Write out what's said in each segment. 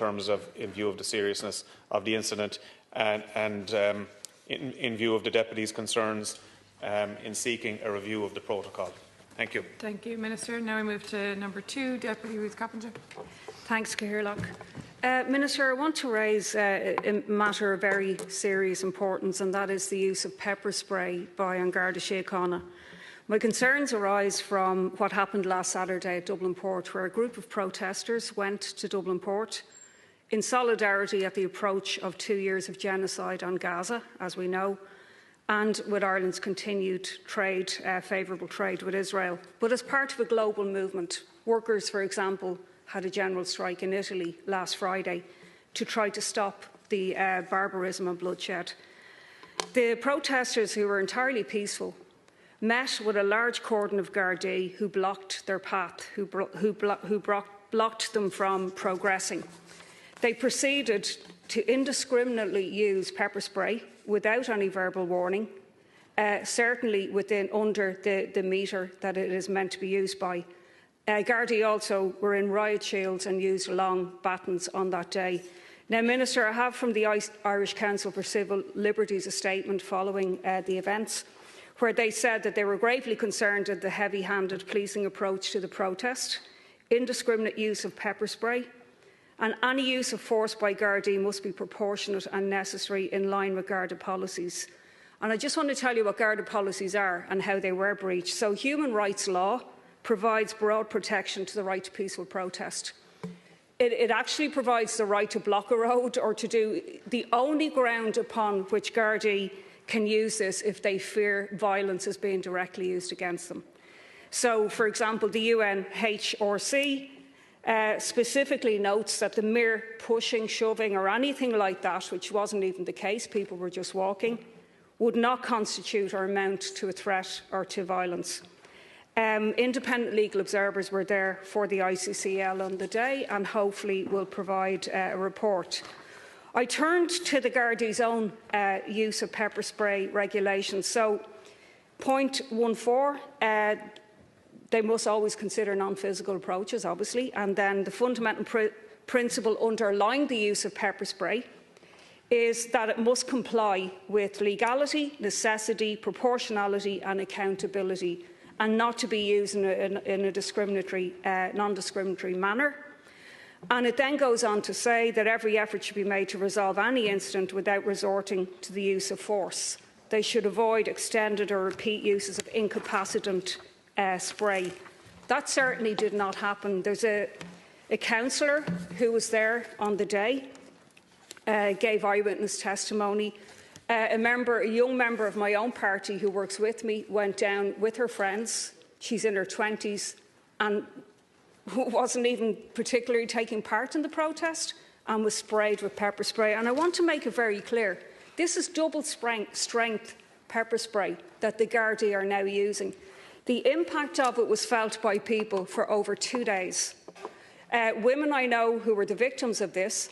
in view of the seriousness of the incident and in view of the Deputy's concerns in seeking a review of the protocol. Thank you. Thank you, Minister. Now we move to number 2, Deputy Ruth Coppinger. Thanks, Cahirlock. Minister, I want to raise a matter of very serious importance, and that is the use of pepper spray by Garda Síochána. My concerns arise from what happened last Saturday at Dublin Port, where a group of protesters went to Dublin Port in solidarity at the approach of 2 years of genocide on Gaza, as we know, and with Ireland's continued favourable trade with Israel. But as part of a global movement, workers, for example, had a general strike in Italy last Friday to try to stop the barbarism and bloodshed. The protesters, who were entirely peaceful, met with a large cordon of Gardaí who blocked their path, who blocked them from progressing. They proceeded to indiscriminately use pepper spray without any verbal warning, certainly under the metre that it is meant to be used by. Gardaí also were in riot shields and used long batons on that day. Now, Minister, I have from the Irish Council for Civil Liberties a statement following the events, where they said that they were gravely concerned at the heavy-handed policing approach to the protest, indiscriminate use of pepper spray, and any use of force by Gardaí must be proportionate and necessary in line with Garda policies. And I just want to tell you what Garda policies are and how they were breached. So human rights law provides broad protection to the right to peaceful protest. It actually provides the right to block a road or to do the only ground upon which Gardaí can use this if they fear violence is being directly used against them. So, for example, the UNHRC specifically notes that the mere pushing, shoving or anything like that, which wasn't even the case, people were just walking, would not constitute or amount to a threat or to violence. Independent legal observers were there for the ICCL on the day and hopefully will provide a report. I turned to the Gardaí's own use of pepper spray regulations. So, point 14, they must always consider non-physical approaches, obviously, and then the fundamental principle underlying the use of pepper spray is that it must comply with legality, necessity, proportionality and accountability, and not to be used in a discriminatory, non-discriminatory manner. And it then goes on to say that every effort should be made to resolve any incident without resorting to the use of force. They should avoid extended or repeat uses of incapacitant spray. That certainly did not happen. There's a councillor who was there on the day, gave eyewitness testimony. A young member of my own party who works with me went down with her friends. She's in her 20s and wasn't even particularly taking part in the protest and was sprayed with pepper spray. And I want to make it very clear, this is double strength pepper spray that the Gardaí are now using. The impact of it was felt by people for over 2 days. Women I know who were the victims of this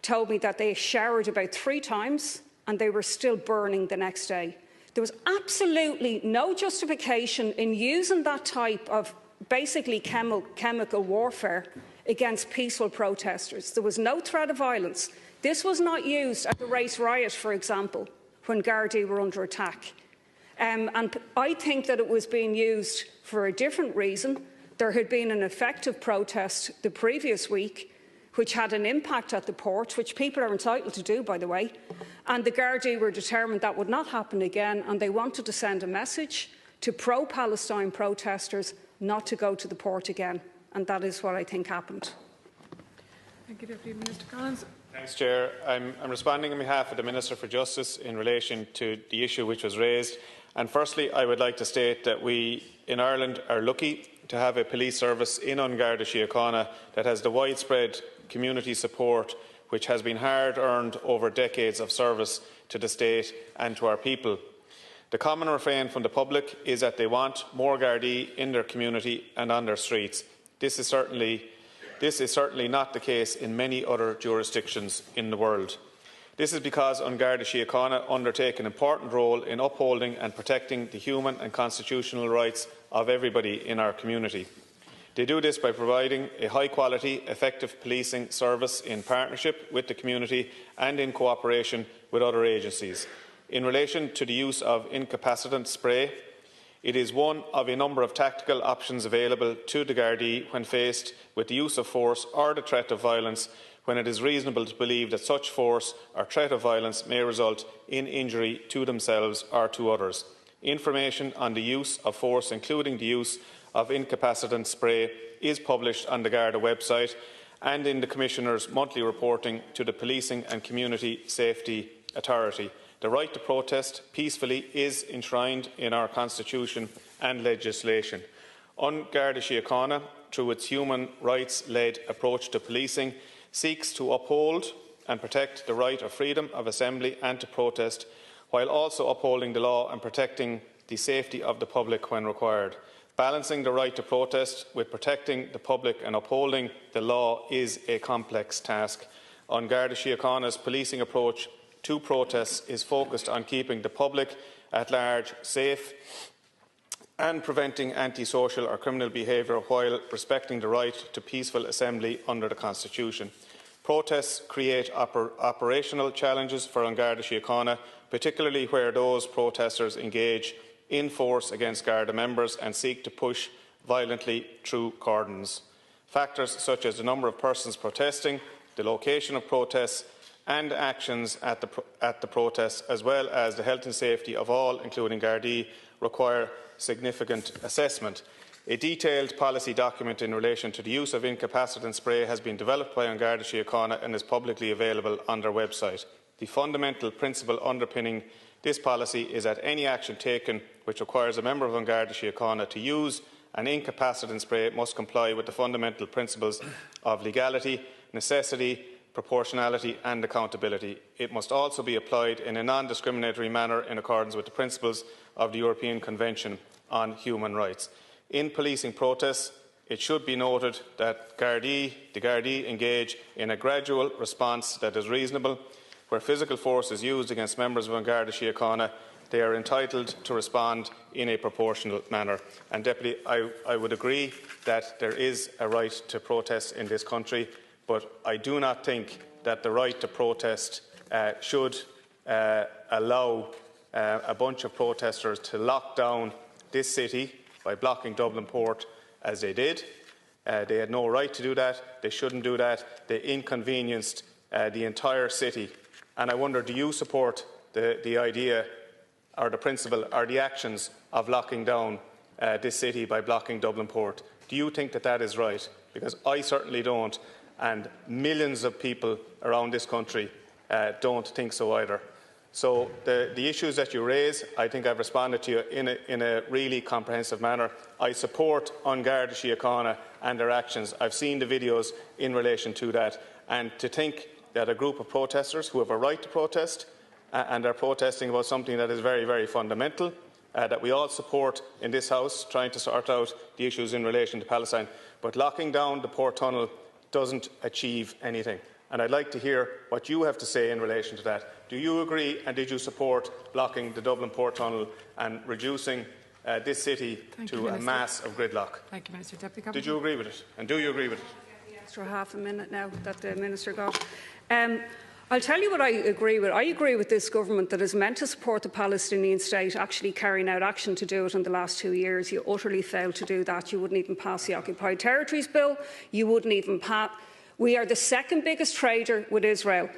told me that they showered about 3 times and they were still burning the next day. There was absolutely no justification in using that type of basically chemical warfare against peaceful protesters. There was no threat of violence. This was not used at the race riot, for example, when Gardaí were under attack. And I think that it was being used for a different reason. There had been an effective protest the previous week which had an impact at the port, which people are entitled to do, by the way, and the Gardaí were determined that would not happen again, and they wanted to send a message to pro-Palestine protesters not to go to the port again, and that is what I think happened. Thank you, Deputy Minister Collins. Thanks, Chair. I'm responding on behalf of the Minister for Justice in relation to the issue which was raised. And firstly, I would like to state that we in Ireland are lucky to have a police service in Garda Síochána that has the widespread community support which has been hard-earned over decades of service to the state and to our people. The common refrain from the public is that they want more Gardaí in their community and on their streets. This is certainly not the case in many other jurisdictions in the world. This is because Garda Síochána undertake an important role in upholding and protecting the human and constitutional rights of everybody in our community. They do this by providing a high-quality, effective policing service in partnership with the community and in cooperation with other agencies. In relation to the use of incapacitant spray, it is one of a number of tactical options available to the Gardaí when faced with the use of force or the threat of violence, when it is reasonable to believe that such force or threat of violence may result in injury to themselves or to others. Information on the use of force, including the use of incapacitant spray, is published on the Garda website and in the Commissioner's monthly reporting to the Policing and Community Safety Authority. The right to protest peacefully is enshrined in our Constitution and legislation. Garda Síochána, through its human rights-led approach to policing, seeks to uphold and protect the right of freedom of assembly and to protest, while also upholding the law and protecting the safety of the public when required. Balancing the right to protest with protecting the public and upholding the law is a complex task. Garda Síochána's policing approach to protests is focused on keeping the public at large safe and preventing antisocial or criminal behaviour while respecting the right to peaceful assembly under the Constitution. Protests create operational challenges for Garda Síochána, particularly where those protesters engage in force against Garda members and seek to push violently through cordons. Factors such as the number of persons protesting, the location of protests and actions at the protests, as well as the health and safety of all, including Gardaí, require significant assessment. A detailed policy document in relation to the use of incapacitant spray has been developed by Garda Síochána and is publicly available on their website. The fundamental principle underpinning this policy is that any action taken which requires a member of Garda Síochána to use an incapacitant spray must comply with the fundamental principles of legality, necessity, proportionality and accountability. It must also be applied in a non-discriminatory manner in accordance with the principles of the European Convention on Human Rights. In policing protests, it should be noted that the Gardaí engage in a gradual response that is reasonable. Where physical force is used against members of Garda Síochána, they are entitled to respond in a proportional manner. And Deputy, I would agree that there is a right to protest in this country, but I do not think that the right to protest should allow a bunch of protesters to lock down this city by blocking Dublin Port as they did. They had no right to do that. They shouldn't do that. They inconvenienced the entire city. And I wonder, do you support the idea or the principle or the actions of locking down this city by blocking Dublin Port? Do you think that that is right? Because I certainly don't, and millions of people around this country don't think so either. So the issues that you raise, I think I've responded to you in a really comprehensive manner. I support Garda Síochána and their actions. I've seen the videos in relation to that, and to think that a group of protesters who have a right to protest and are protesting about something that is very, very fundamental, that we all support in this House, trying to sort out the issues in relation to Palestine. But locking down the port tunnel doesn't achieve anything. And I'd like to hear what you have to say in relation to that. Do you agree, and did you support blocking the Dublin Port Tunnel and reducing this city to a mass of gridlock? Thank you, Minister. Deputy Coppinger. Did you agree with it? And do you agree with it? Extra half a minute now that the Minister got. I'll tell you what I agree with. I agree with this government that is meant to support the Palestinian state actually carrying out action to do it in the last 2 years. You utterly failed to do that. You wouldn't even pass the Occupied Territories Bill. You wouldn't even pass. We are the second biggest trader with Israel.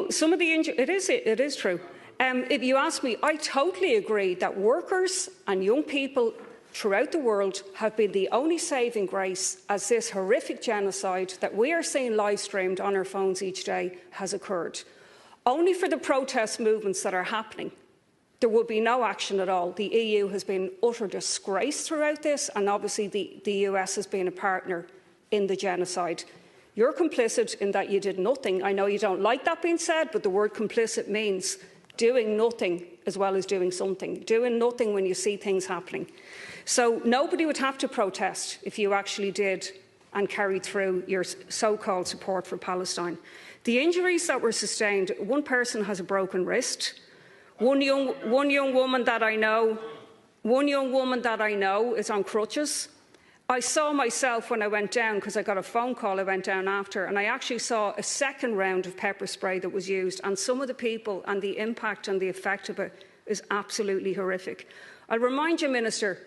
Some of the it is true. If you ask me, I totally agree that workers and young people throughout the world have been the only saving grace as this horrific genocide that we are seeing live streamed on our phones each day has occurred. Only for the protest movements that are happening, there will be no action at all. The EU has been utter disgrace throughout this, and obviously the US has been a partner in the genocide. You're complicit in that you did nothing. I know you don't like that being said, but the word complicit means doing nothing as well as doing something. Doing nothing when you see things happening. So nobody would have to protest if you actually did and carried through your so-called support for Palestine. The injuries that were sustained, one person has a broken wrist. One young woman that I know is on crutches. I saw myself when I went down, because I got a phone call, I went down after, and I actually saw a second round of pepper spray that was used, and some of the people and the impact and the effect of it is absolutely horrific. I'll remind you, Minister,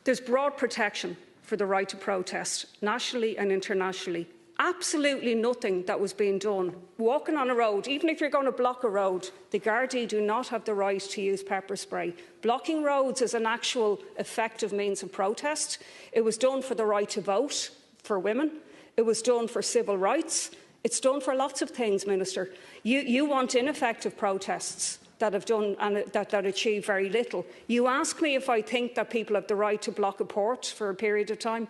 there's broad protection for the right to protest, nationally and internationally. Absolutely nothing that was being done. Walking on a road, even if you're going to block a road, the Gardaí do not have the right to use pepper spray. Blocking roads is an actual effective means of protest. It was done for the right to vote for women. It was done for civil rights. It's done for lots of things, Minister. You want ineffective protests that have done and that achieve very little. You ask me if I think that people have the right to block a port for a period of time.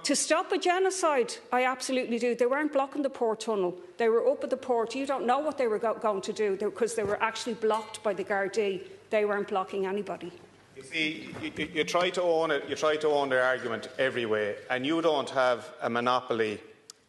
To stop a genocide, I absolutely do. They weren't blocking the port tunnel. They were up at the port. You don't know what they were going to do because they were actually blocked by the Gardaí. They weren't blocking anybody. You see, you try to own it. You try to own their argument every way, and you don't have a monopoly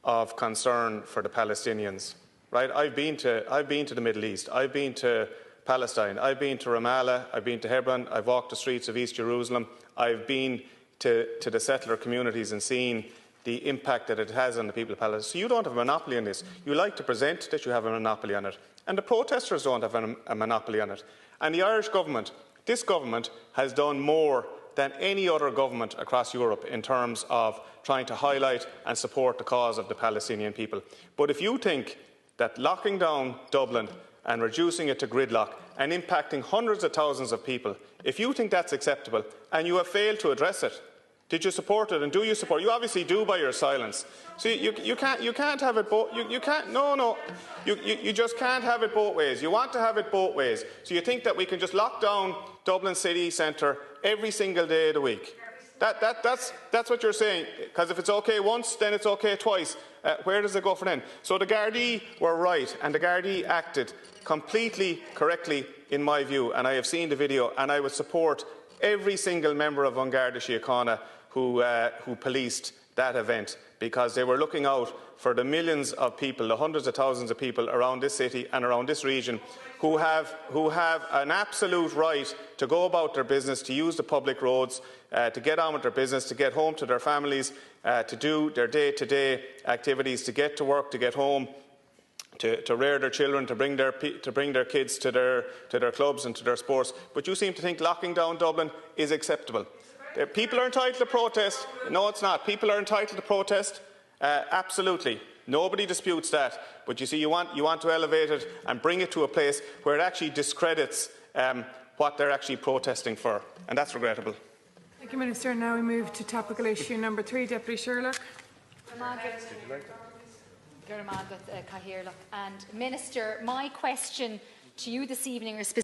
of concern for the Palestinians, right? I've been to the Middle East. I've been to Palestine. I've been to Ramallah. I've been to Hebron. I've walked the streets of East Jerusalem. I've been to the settler communities and seen the impact that it has on the people of Palestine. So you don't have a monopoly on this. You like to present that you have a monopoly on it. And the protesters don't have a monopoly on it. And the Irish government, this government, has done more than any other government across Europe in terms of trying to highlight and support the cause of the Palestinian people. But if you think that locking down Dublin and reducing it to gridlock and impacting hundreds of thousands of people, if you think that's acceptable and you have failed to address it, did you support it, and do you support it? You obviously do by your silence. So you can't have it both. You can't. No. You just can't have it both ways. You want to have it both ways. So you think that we can just lock down Dublin city centre every single day of the week? That's what you're saying. Because if it's okay once, then it's okay twice. Where does it go from then? So the Gardaí were right, and the Gardaí acted completely correctly, in my view. And I have seen the video, and I would support every single member of Garda Síochána who policed that event, because they were looking out for the millions of people, the hundreds of thousands of people around this city and around this region who have an absolute right to go about their business, to use the public roads, to get on with their business, to get home to their families, to do their day-to-day activities, to get to work, to get home, to rear their children, to bring their kids to their clubs and to their sports. But you seem to think locking down Dublin is acceptable. People are entitled to protest. No, it's not. People are entitled to protest. Absolutely. Nobody disputes that. But you see, you want to elevate it and bring it to a place where it actually discredits what they're actually protesting for. And that's regrettable. Thank you, Minister. Now we move to topical issue number 3. Deputy Sherlock. And Minister, my question to you this evening is